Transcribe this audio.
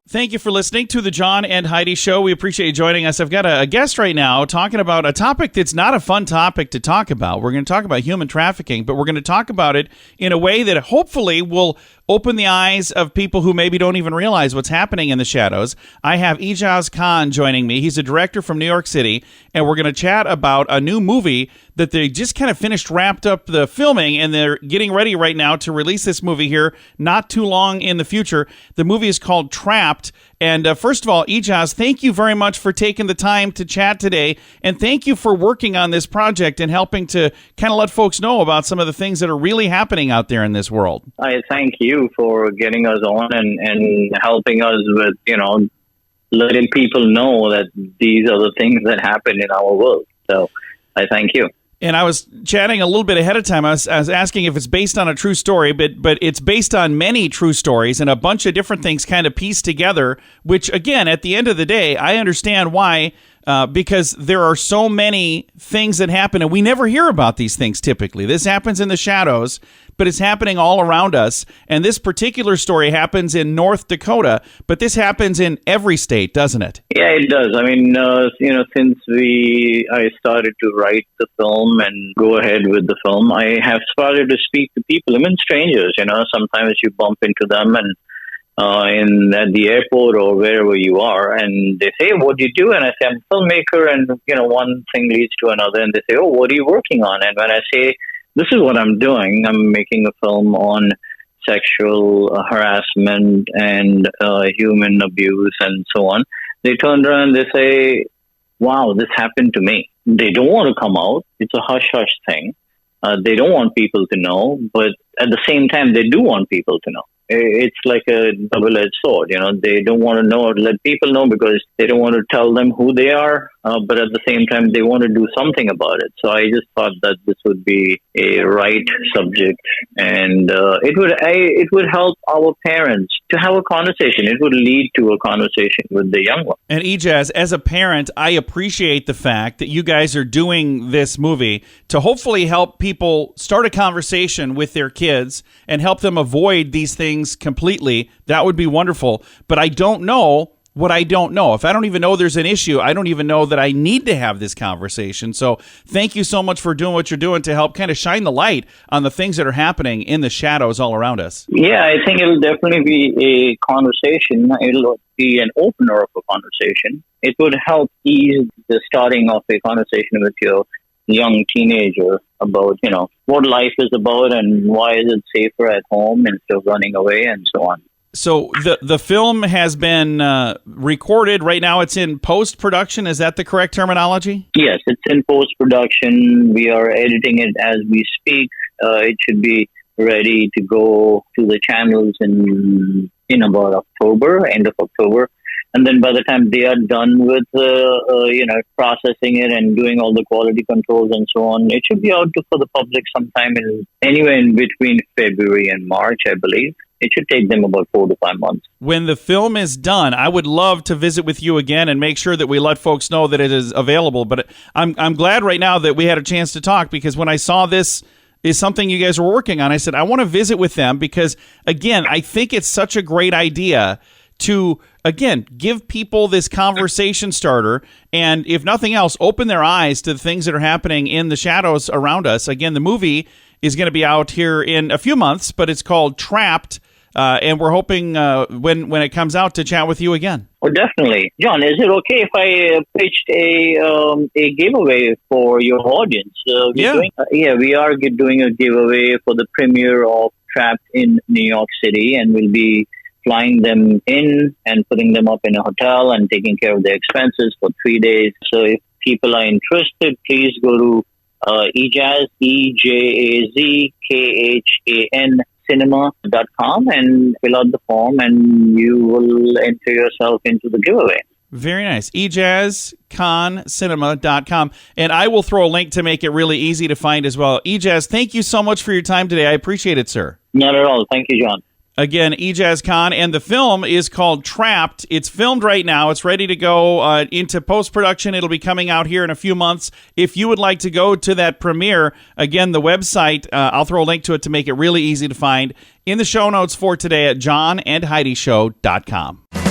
Thank you for listening to the John and Heidi Show. We appreciate you joining us. I've got a guest right now talking about a topic that's not a fun topic to talk about. We're going to talk about human trafficking, but we're going to talk about it in a way that hopefully will open the eyes of people who maybe don't even realize what's happening in the shadows. I have Ejaz Khan joining me. He's a director from New York City, and we're going to chat about a new movie that they just kind of wrapped up the filming, and they're getting ready right now to release this movie here not too long in the future. The movie is called Trapped. And first of all, Ejaz, thank you very much for taking the time to chat today, and thank you for working on this project and helping to kind of let folks know about some of the things that are really happening out there in this world. I thank you for getting us on and helping us with, letting people know that these are the things that happen in our world. So I thank you. And I was chatting a little bit ahead of time. I was asking if it's based on a true story, but it's based on many true stories and a bunch of different things kind of pieced together, which, again, at the end of the day, I understand why, because there are so many things that happen, and we never hear about these things typically. This happens in the shadows, but it's happening all around us. And this particular story happens in North Dakota, but this happens in every state, doesn't it? Yeah, it does. I mean, since I started to write the film and go ahead with the film, I have started to speak to people, even strangers. Sometimes you bump into them and at the airport or wherever you are, and they say, "What do you do?" And I say, "I'm a filmmaker," and one thing leads to another, and they say, "Oh, what are you working on?" And when I say, "This is what I'm doing. I'm making a film on sexual harassment and human abuse and so on," they turn around and they say, "Wow, this happened to me." They don't want to come out. It's a hush-hush thing. They don't want people to know, but at the same time, they do want people to know. It's like a double-edged sword. They don't want to know, let people know because they don't want to tell them who they are, but at the same time, they want to do something about it. So I just thought that this would be a right subject, and it would help our parents to have a conversation. It would lead to a conversation with the young one. And Ejaz, as a parent, I appreciate the fact that you guys are doing this movie to hopefully help people start a conversation with their kids and help them avoid these things completely. That would be wonderful. But I don't know what I don't know. If I don't even know there's an issue, I don't even know that I need to have this conversation. So thank you so much for doing what you're doing to help kind of shine the light on the things that are happening in the shadows all around us. Yeah, I think it'll definitely be a conversation. It'll be an opener of a conversation. It would help ease the starting of a conversation with your young teenager about, what life is about and why is it safer at home instead of running away and so on. So the film has been recorded. Right now it's in post-production. Is that the correct terminology? Yes, it's in post-production. We are editing it as we speak. It should be ready to go to the channels in about October, end of October. And then by the time they are done with, processing it and doing all the quality controls and so on, it should be out for the public sometime anywhere in between February and March, I believe. It should take them about 4 to 5 months. When the film is done, I would love to visit with you again and make sure that we let folks know that it is available. But I'm glad right now that we had a chance to talk, because when I saw this is something you guys were working on, I said, I want to visit with them because, again, I think it's such a great idea to, again, give people this conversation starter and, if nothing else, open their eyes to the things that are happening in the shadows around us. Again, the movie is going to be out here in a few months, but it's called Trapped, and we're hoping when it comes out to chat with you again. Oh, definitely. John, is it okay if I pitched a giveaway for your audience? We are doing a giveaway for the premiere of Trapped in New York City, and we'll be flying them in and putting them up in a hotel and taking care of their expenses for 3 days. So if people are interested, please go to Ejaz, EJAZKHAN cinema.com and fill out the form, and you will enter yourself into the giveaway. Very nice. EjazKhanCinema.com. And I will throw a link to make it really easy to find as well. Ejaz, thank you so much for your time today. I appreciate it, sir. Not at all. Thank you, John. Again, Ejaz Khan, and the film is called Trapped. It's filmed right now. It's ready to go into post-production. It'll be coming out here in a few months. If you would like to go to that premiere, again, the website, I'll throw a link to it to make it really easy to find in the show notes for today at johnandheidishow.com.